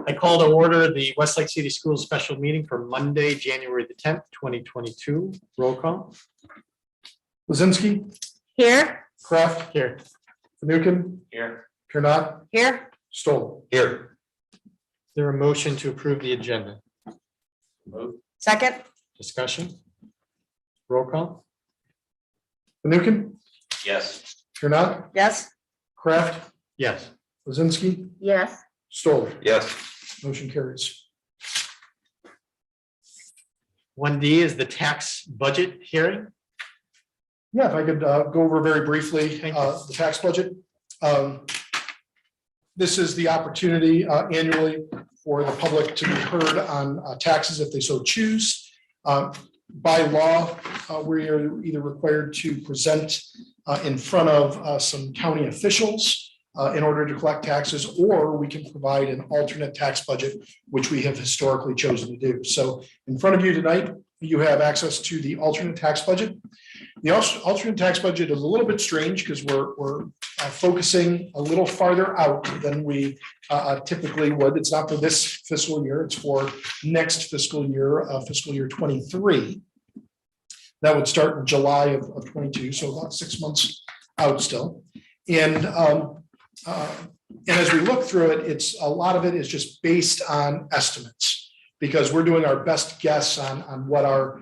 I call to order the Westlake City Schools special meeting for Monday, January the 10th, 2022. Roll call. Lizinski, Here. Kraft, Here. Fanukin, Here. Kurnat, Here. Stoll. Here. Is there a motion to approve the agenda? Move. Second. Discussion? Roll call. Fanukin, Yes. Kurnat, Yes. Kraft, Yes. Lizinski, Yes. Stoll. Yes. Motion carries. 1D is the tax budget hearing. Yeah, if I could go over very briefly Thank you. the tax budget. This is the opportunity annually for the public to be heard on taxes if they so choose. By law, we are either required to present in front of some county officials in order to collect taxes, or we can provide an alternate tax budget, which we have historically chosen to do. So in front of you tonight, you have access to the alternate tax budget. The alternate tax budget is a little bit strange because we're focusing a little farther out than we typically would. It's not for this fiscal year, it's for next fiscal year 23. That would start in July of 22, so about 6 months out still. And as we look through it, it's a lot of it is just based on estimates because we're doing our best guess on what our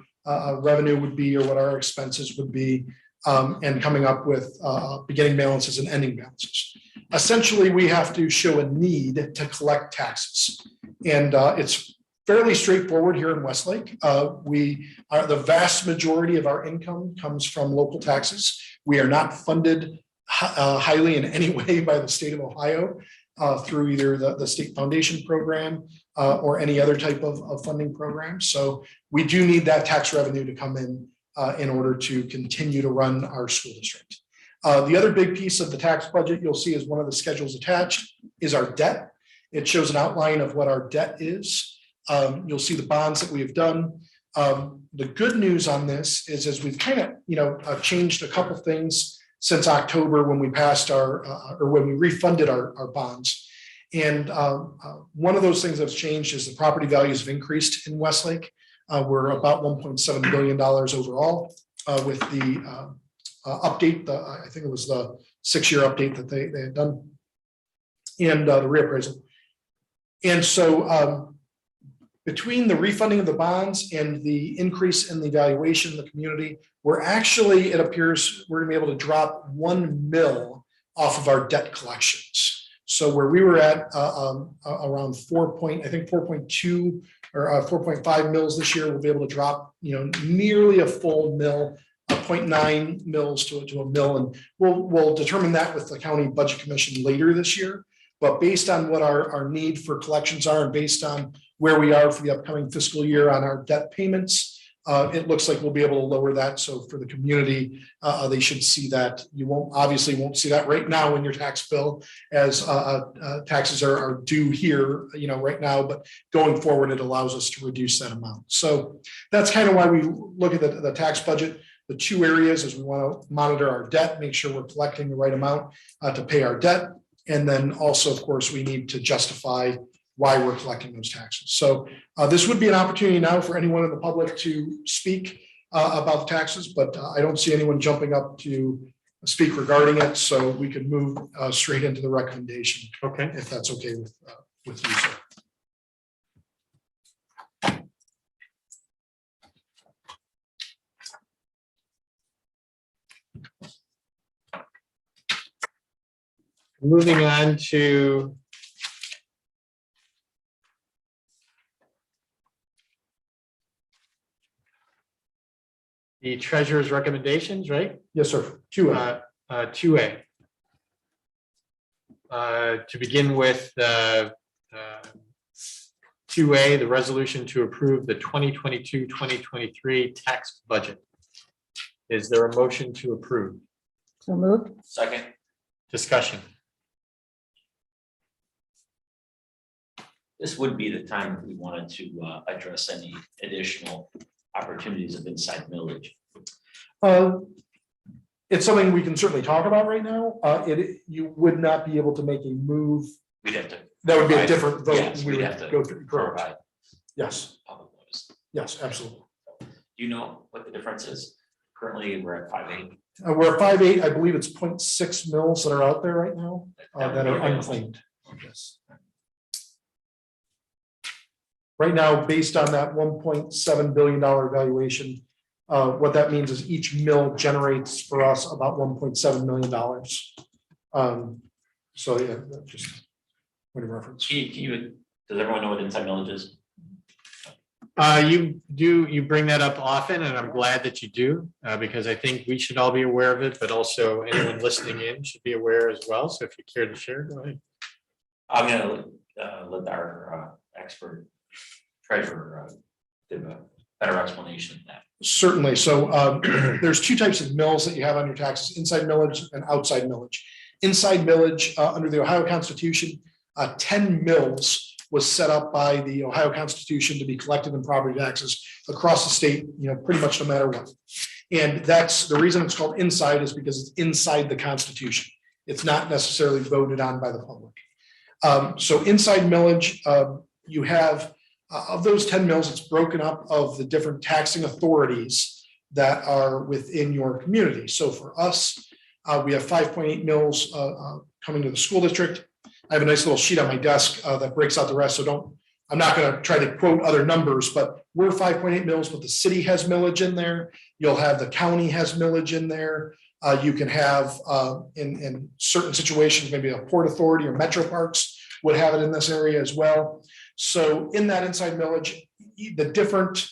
revenue would be or what our expenses would be, and coming up with beginning balances and ending balances. Essentially, we have to show a need to collect taxes, and it's fairly straightforward here in Westlake. The vast majority of our income comes from local taxes. We are not funded highly in any way by the state of Ohio through either the state foundation program or any other type of funding program. So we do need that tax revenue to come in order to continue to run our school district. The other big piece of the tax budget you'll see is one of the schedules attached is our debt. It shows an outline of what our debt is. You'll see the bonds that we have done. The good news on this is as we've kind of changed a couple things since October when we passed or when we refunded our bonds. And one of those things that's changed is the property values have increased in Westlake. We're about $1.7 billion overall with the update. I think it was the 6-year update that they had done and the reappraisal. And so between the refunding of the bonds and the increase in the valuation in the community, we're actually, it appears we're gonna be able to drop 1 mil off of our debt collections. So where we were at around 4.2 or 4.5 mils this year, we'll be able to drop, nearly a full mil, 0.9 mils to a mil. And we'll determine that with the county budget commission later this year. But based on what our need for collections are and based on where we are for the upcoming fiscal year on our debt payments, it looks like we'll be able to lower that. So for the community, they should see that. You obviously won't see that right now in your tax bill as taxes are due here, right now, but going forward, it allows us to reduce that amount. So that's kind of why we look at the tax budget. The two areas is we want to monitor our debt, make sure we're collecting the right amount to pay our debt. And then also, of course, we need to justify why we're collecting those taxes. So this would be an opportunity now for anyone in the public to speak about the taxes, but I don't see anyone jumping up to speak regarding it. So we could move straight into the recommendation. Okay. If that's okay with you, sir. Moving on to the treasurer's recommendations, right? Yes, sir. 2A. 2A. To begin with, 2A, the resolution to approve the 2022-2023 tax budget. Is there a motion to approve? So moved. Second. Discussion. This would be the time if we wanted to address any additional opportunities of inside millage. It's something we can certainly talk about right now. You would not be able to make a move. We'd have to That would be a Right. different vote. Yes, We we'd would have to go through, correct. provide Yes, public notice. yes, absolutely. Do you know what the difference is? Currently, we're at 5.8. We're at 5.8, I believe it's 0.6 mils that are out there right now that would be are available. unclaimed. Yes. Right now, based on that $1.7 billion valuation, what that means is each mill generates for us about $1.7 million. So yeah, that just point of reference. Can you, does everyone know what inside millage is? You bring that up often, and I'm glad that you do, because I think we should all be aware of it, but also anyone listening in should be aware as well. So if you care to share, go ahead. I'm gonna let our expert treasurer give a better explanation of that. Certainly. So there's two types of mills that you have on your taxes: inside millage and outside millage. Inside millage under the Ohio Constitution, 10 mills was set up by the Ohio Constitution to be collected in property taxes across the state, pretty much no matter what. And that's the reason it's called inside, is because it's inside the Constitution. It's not necessarily voted on by the public. So inside millage, you have of those 10 mills, it's broken up of the different taxing authorities that are within your community. So for us, we have 5.8 mills coming to the school district. I have a nice little sheet on my desk that breaks out the rest. So I'm not going to try to quote other numbers, but we're 5.8 mills, but the city has millage in there. You'll have the county has millage in there. You can have in certain situations, maybe a port authority or metro parks would have it in this area as well. So in that inside millage, the different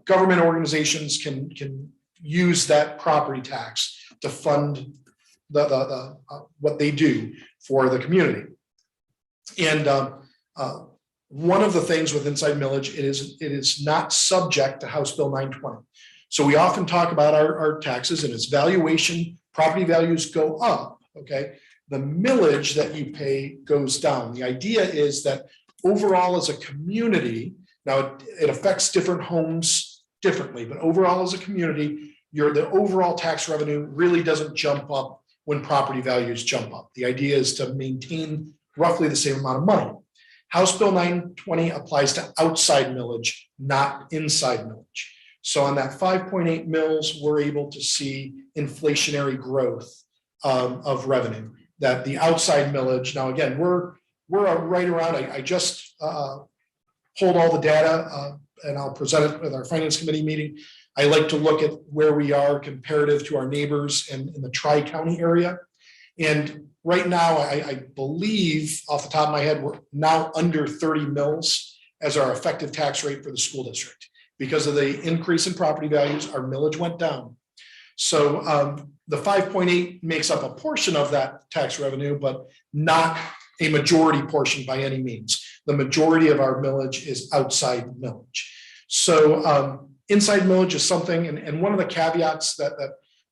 government organizations can use that property tax to fund the what they do for the community. And one of the things with inside millage, it is not subject to House Bill 920. So we often talk about our taxes and its valuation, property values go up, okay? The millage that you pay goes down. The idea is that overall as a community, now it affects different homes differently, but overall as a community, the overall tax revenue really doesn't jump up when property values jump up. The idea is to maintain roughly the same amount of money. House Bill 920 applies to outside millage, not inside millage. So on that 5.8 mills, we're able to see inflationary growth of revenue. That the outside millage, now again, we're right around, I just pulled all the data and I'll present it with our finance committee meeting. I like to look at where we are comparative to our neighbors in the Tri-County area. And right now, I believe off the top of my head, we're now under 30 mills as our effective tax rate for the school district. Because of the increase in property values, our millage went down. So the 5.8 makes up a portion of that tax revenue, but not a majority portion by any means. The majority of our millage is outside millage. So inside millage is something, and one of the caveats that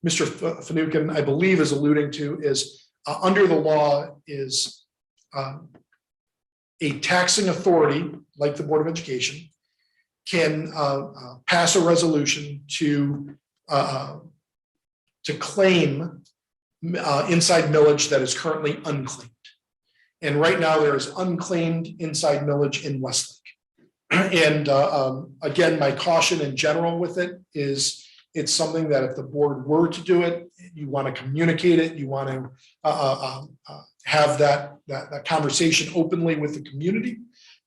Mr. Finucane, I believe, is alluding to is under the law is a taxing authority like the Board of Education can pass a resolution to claim inside millage that is currently unclaimed. And right now there is unclaimed inside millage in Westlake. And again, my caution in general with it is it's something that if the board were to do it, you want to communicate it, you want to have that conversation openly with the community,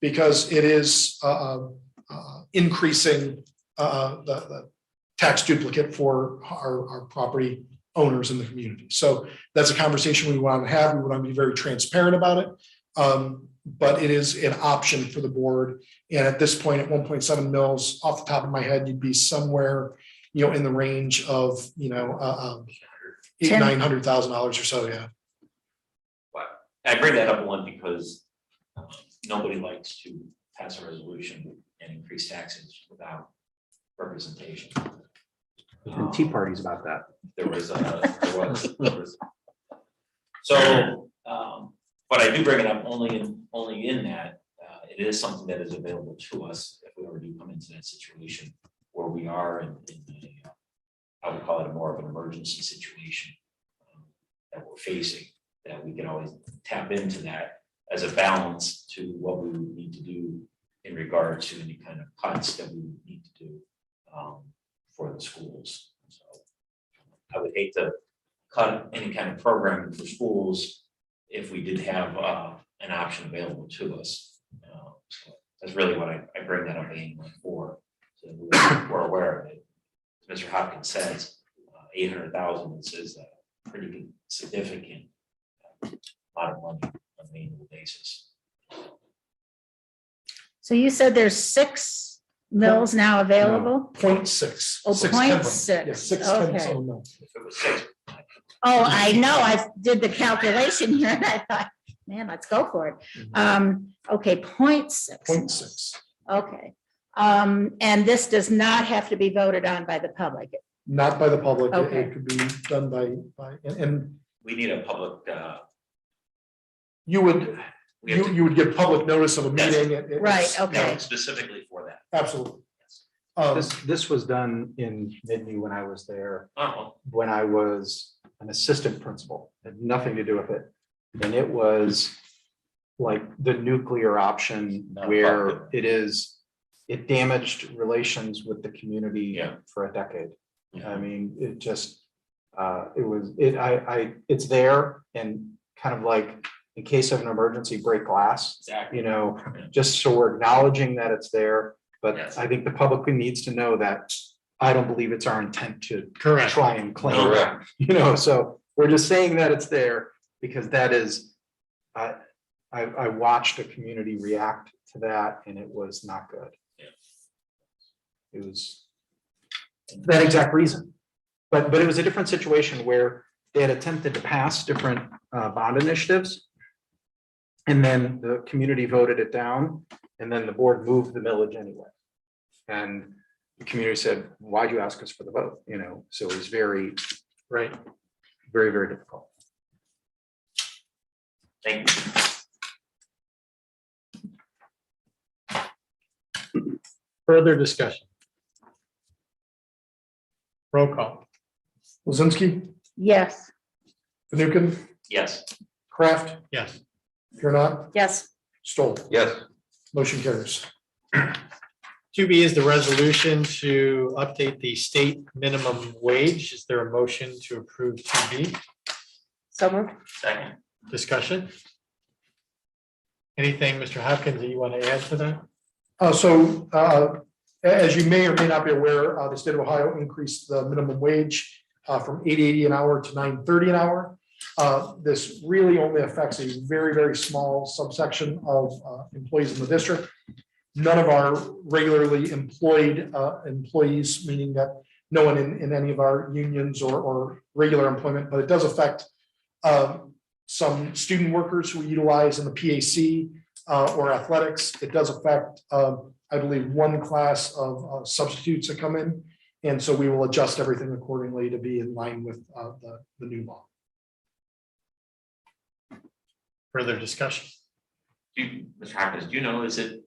because it is increasing the tax duplicate for our property owners in the community. So that's a conversation we want to have. We want to be very transparent about it. But it is an option for the board. And at this point, at 1.7 mils, off the top of my head, you'd be somewhere, in the range of, $800,000-$900,000 or so. Yeah. But I bring that up one because nobody likes to pass a resolution and increase taxes without representation. And tea parties about that. There was. So, but I do bring it up only in that it is something that is available to us if we ever do come into that situation where we are in I would call it more of an emergency situation that we're facing, that we can always tap into that as a balance to what we would need to do in regard to any kind of cuts that we would need to do for the schools. So I would hate to cut any kind of programming for schools if we did have an option available to us. So that's really what I bring that up anyway for, so we're aware of it. As Mr. Hopkins says, 800,000 is a pretty significant amount of money on an annual basis. So you said there's 6 mills now available? 0.6. Oh, 6/10. 0.6, Yeah, 6/10 okay. of a mil. If it was 6, Oh, I know, I did the calculation here and I thought, man, let's go for it. Okay, 0.6. 0.6. Okay. And this does not have to be voted on by the public. Not by the public. It- Okay. It could be done and we need a public, you would, we have to, you would give public notice of a Yes. meeting. Right, okay. specifically for that. Absolutely. This was done in Midney when I was there, Oh, when I was an assistant principal, had nothing to do with it. And it was like the nuclear option Not where popular. it damaged relations with the community Yeah. for a decade. yeah. I mean, it just, it's there and kind of like in case of an emergency, break glass, Exactly. you know, Yeah. just so we're acknowledging that it's there. But Yes. I think the public needs to know that I don't believe it's our intent to Correct. try and claim it, Correct. you know, so we're just saying that it's there because that is, I watched a community react to that and it was not good. Yeah. It was that exact reason. But it was a different situation where they had attempted to pass different bond initiatives. And then the community voted it down and then the board moved the millage anyway. And the community said, why'd you ask us for the vote? You know, so it was very, Right. very, very difficult. Thank you. Further discussion. Roll call. Lizinski, Yes. Fanukin, Yes. Kraft, Yes. here not, Yes. Stoll. Yes. Motion carries. 2B is the resolution to update the state minimum wage. Is there a motion to approve 2B? So moved. Second. Discussion? Anything, Mr. Hopkins, that you want to add to that? As you may or may not be aware, the state of Ohio increased the minimum wage from $8.80 an hour to $9.30 an hour. This really only affects a very, very small subsection of employees in the district. None of our regularly employed employees, meaning that no one in any of our unions or regular employment, but it does affect some student workers who we utilize in the PAC or athletics. It does affect, I believe, one class of substitutes that come in. And so we will adjust everything accordingly to be in line with the new law. Further discussion? Mr. Hopkins, do you know, is it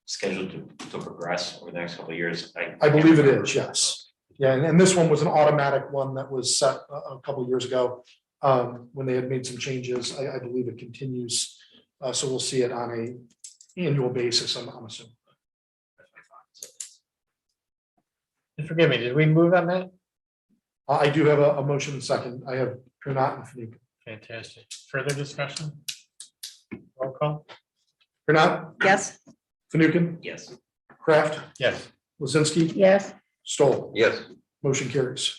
scheduled to progress over the next couple of years? I believe it is, yes. Yeah, and this one was an automatic one that was set a couple of years ago when they had made some changes. I believe it continues. So we'll see it on a annual basis, I'm assuming. And forgive me, did we move on that? I do have a motion and second. I have Kurnat and Fanukin. Fantastic. Further discussion? Roll call? Kurnat, Yes. Fanukin, Yes. Kraft, Yes. Lizinski, Yes. Stoll. Yes. Motion carries.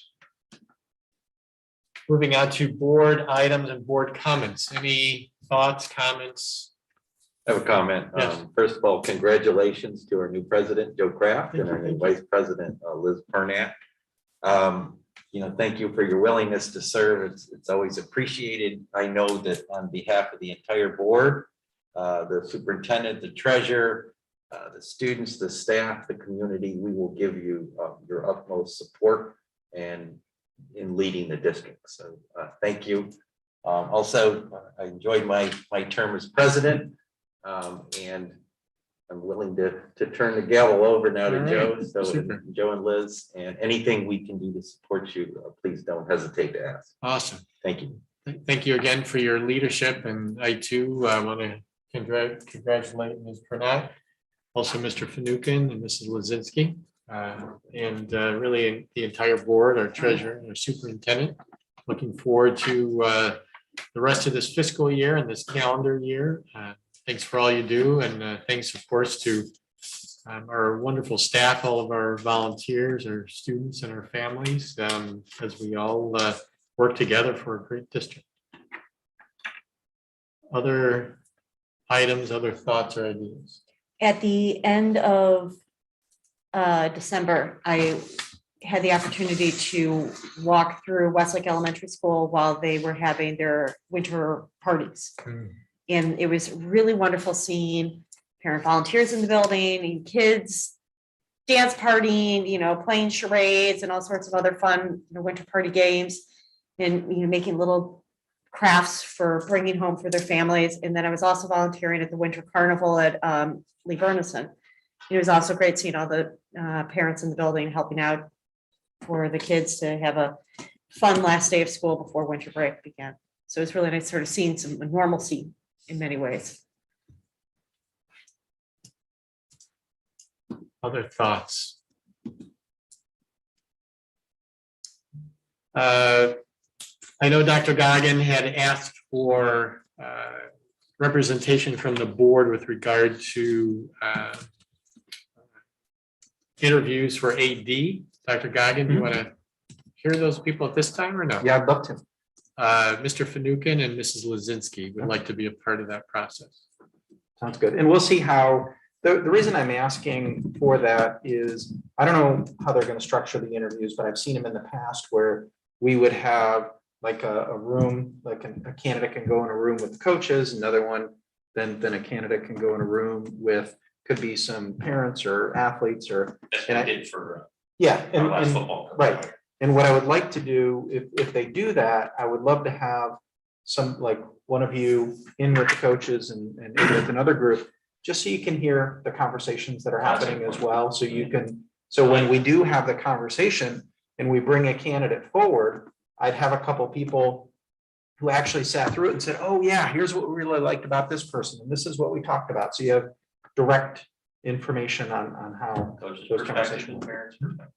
Moving on to board items and board comments. Any thoughts, comments? I have a comment. Yes. First of all, congratulations to our new president, Joe Kraft, and our Thank new vice president, Liz Pernat. Thank you for your willingness to serve. It's always appreciated. I know that on behalf of the entire board, the superintendent, the treasurer, the students, the staff, the community, we will give you your utmost support and in leading the district. So thank you. Also, I enjoyed my term as president. And I'm willing to turn the gavel over now to All Joe. right. So Super. Joe and Liz, and anything we can do to support you, please don't hesitate to ask. Awesome. Thank you. Thank you again for your leadership, and I too want to Congratulate Ms. Pranat, also Mr. Fanukin and Mrs. Lazinski, and really the entire board, our treasurer, and our superintendent. Looking forward to the rest of this fiscal year and this calendar year. Thanks for all you do, and thanks, of course, to our wonderful staff, all of our volunteers, our students, and our families, as we all work together for a great district. Other items, other thoughts or ideas? At the end of December, I had the opportunity to walk through Westlake Elementary School while they were having their winter parties. And it was really wonderful seeing parent volunteers in the building and kids dance partying, playing charades and all sorts of other fun, winter party games, and, making little crafts for bringing home for their families. And then I was also volunteering at the winter carnival at Lee Bernison. It was also great seeing all the parents in the building helping out for the kids to have a fun last day of school before winter break began. So it's really nice sort of seeing some normalcy in many ways. Other thoughts? I know Dr. Goggin had asked for representation from the board with regard to interviews for AD. Dr. Goggin, do you want to hear those people at this time or no? Yeah, I'd love to. Mr. Fanukin and Mrs. Lazinski would like to be a part of that process. Sounds good. And we'll see how, the reason I'm asking for that is, I don't know how they're going to structure the interviews, but I've seen them in the past where we would have like a room, like a candidate can go in a room with the coaches, another one, then a candidate can go in a room with, could be some parents or athletes or. That's what I did for Yeah. our last football. Right. And what I would like to do, if they do that, I would love to have some, like one of you in with the coaches and in with another group, just so you can hear the conversations that are happening as well. So you can, so when we do have the conversation and we bring a candidate forward, I'd have a couple people who actually sat through it and said, oh yeah, here's what we really liked about this person. And this is what we talked about. So you have direct information on how Coach's those perspective, conversations. parents' perspective.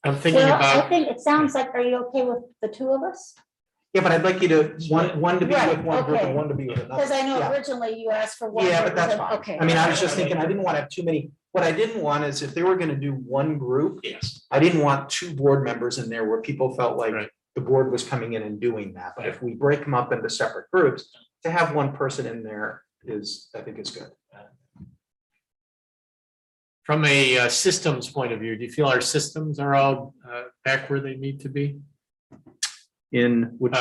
I'm thinking Well, I about, think it sounds like, are you okay with the two of us? Yeah, but I'd like you to, one to be Right, with one group okay. and one to be with another. Because I know Yeah. originally you asked for one. Yeah, but that's fine. Okay. I mean, I was just thinking, I didn't want to have too many, what I didn't want is if they were gonna do one group, Yes, I didn't want two board members in there where people felt like Right. the board was coming in and doing that. But if we break them up into separate groups, to have one person in there is, I think is good. from a systems point of view, do you feel our systems are all back where they need to be? In which,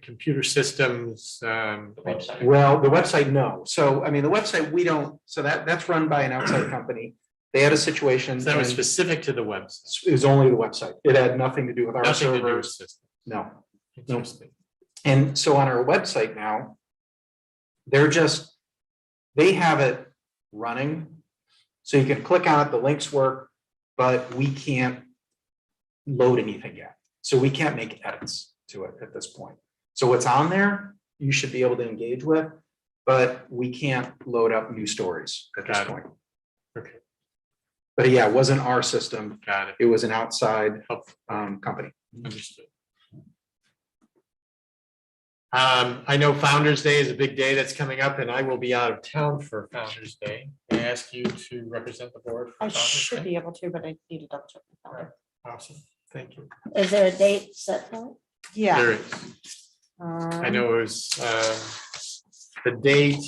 Computer systems, the website. well, the website, no. So, I mean, the website, we don't, so that's run by an outside company. They had a situation. that was and specific to the website, It was only the website. It had nothing to do with our nothing to do with servers. systems. No. Interesting. And so on our website now, they have it running. So you can click on it, the links work, but we can't load anything yet. So we can't make edits to it at this point. So what's on there, you should be able to engage with, but we can't load up new stories at this Got it. point. Okay, But yeah, it wasn't our system. got it. It was an outside Helpful. company. Understood. I know Founder's Day is a big day that's coming up, and I will be out of town for Founder's Day. I ask you to represent the board. for I Founder's should Day. be able to, but I need to double check. the calendar. Awesome, thank you. Is there a date set for it? Yeah. There is. I know it was, the date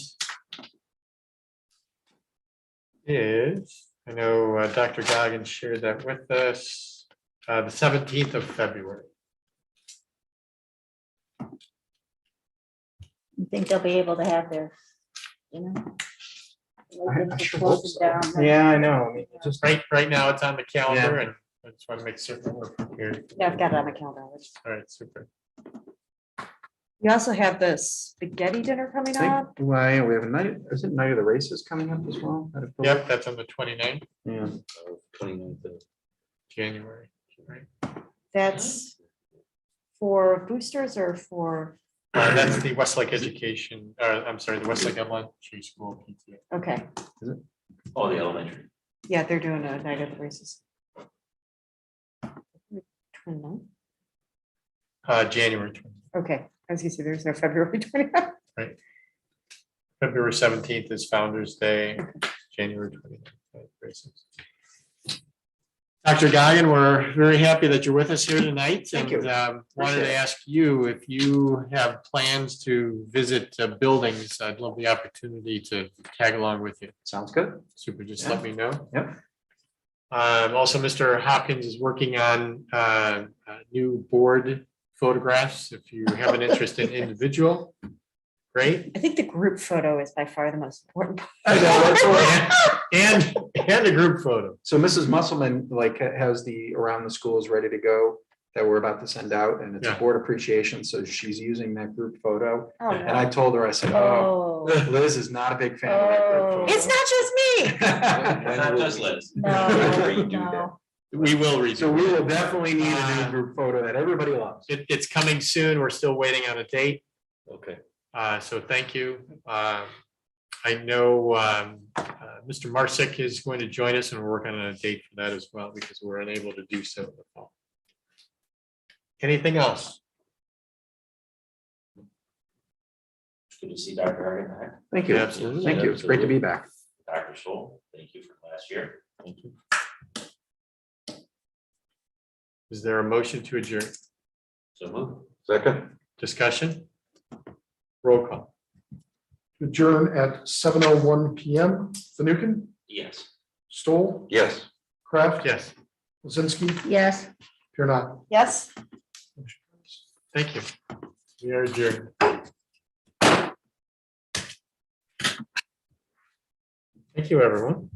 is, I know Dr. Goggin shared that with us, the 17th of February. You think they'll be able to have their, you know? I sure close hope it so. down. Yeah, I know. I mean, it just, Right now, it's on the calendar, Yeah. and I just want to make certain we're prepared. Yeah, I've got it on my calendar. All right, super. You also have the spaghetti dinner coming up. well, yeah, we have a night, is it Night of the Races coming up as well? Yep, that's on the 29th29th of January. Right. That's For boosters or for, That's the Westlake Education, I'm sorry, the Westlake Elementary School PTA. okay, Oh, the elementary. yeah, they're doing a night at the races. 29th? January 20th. Okay, I was gonna say there's no February 29th. February 17th is Founder's Day, January 20th. Dr. Goggin, we're very happy that you're with us here tonight. Thank you. And wanted Appreciate to it. ask you if you have plans to visit buildings. I'd love the opportunity to tag along with you. Sounds good. Super, just let me know. Yep. Also, Mr. Hopkins is working on new board photographs. If you have an interest in individual, great. I think the group photo is by far the most important. I know, that's what- And a group photo. So Mrs. Musselman like has the around the schools ready to go that we're about to send out, and it's a Yeah. board appreciation, so she's using that group photo. Oh, And I told her, I said, oh, Oh, Liz is not a big fan of that Oh. group it's not just me. photo. Not just Liz. no, Redo that. no. We will read. So we will definitely need a new group photo that everybody loves. It's coming soon. We're still waiting on a date. Okay. So thank you. I know Mr. Marsick is going to join us and we're working on a date for that as well because we're unable to do so in the fall. Anything else? It's good to see Dr. Hargan back. Thank you. Absolutely. Thank you. It's great to be back. Dr. Stoll, thank you for last year. Thank you. Is there a motion to adjourn? So move. Second? Discussion? Roll call. Adjourn at 7:01 PM. Fanukin, Yes. Stoll, Yes. Kraft. Yes, Lizinski, Yes. Here not. Yes. thank you. We are adjourned. Thank you, everyone.